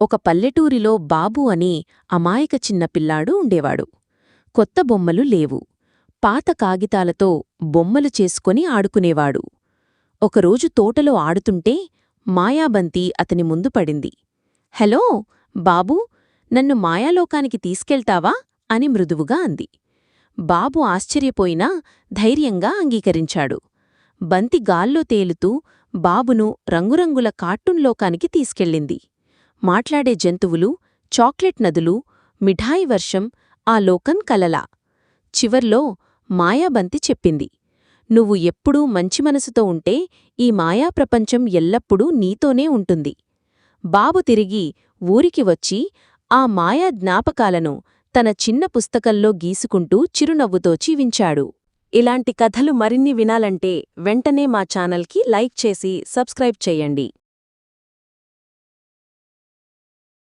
ఒక పల్లెటూరిలో బాబు అని అమాయక చిన్న పిల్లాడు ఉండేవాడు. కొత్త బొమ్మలు లేవు. పాత కాగితాలతో బొమ్మలు చేసుకొని ఆడుకునేవాడు. ఒకరోజు తోటలో ఆడుతుంటే మాయాబంతి అతని ముందు పడింది. హలో బాబూ, నన్ను మాయాలోకానికి తీసుకెళ్తావా అని మృదువుగా అంది. బాబు ఆశ్చర్యపోయినా ధైర్యంగా అంగీకరించాడు. బంతి గాల్లో తేలుతూ బాబును రంగురంగుల కార్టూన్ లోకానికి తీసుకెళ్ళింది. మాట్లాడే జంతువులు, చాక్లెట్ నదులు, మిఠాయి వర్షం, ఆ లోకం కలలా. చివర్లో మాయాబంతి చెప్పింది, నువ్వు ఎప్పుడూ మంచి మనసుతో ఉంటే ఈ మాయాప్రపంచం ఎల్లప్పుడూ నీతోనే ఉంటుంది. బాబు తిరిగి ఊరికి వచ్చి ఆ మాయా జ్ఞాపకాలను తన చిన్న పుస్తకంలో గీసుకుంటూ చిరునవ్వుతో జీవించాడు. ఇలాంటి కథలు మరిన్ని వినాలంటే వెంటనే మా ఛానల్కి లైక్ చేసి సబ్స్క్రైబ్ చేయండి.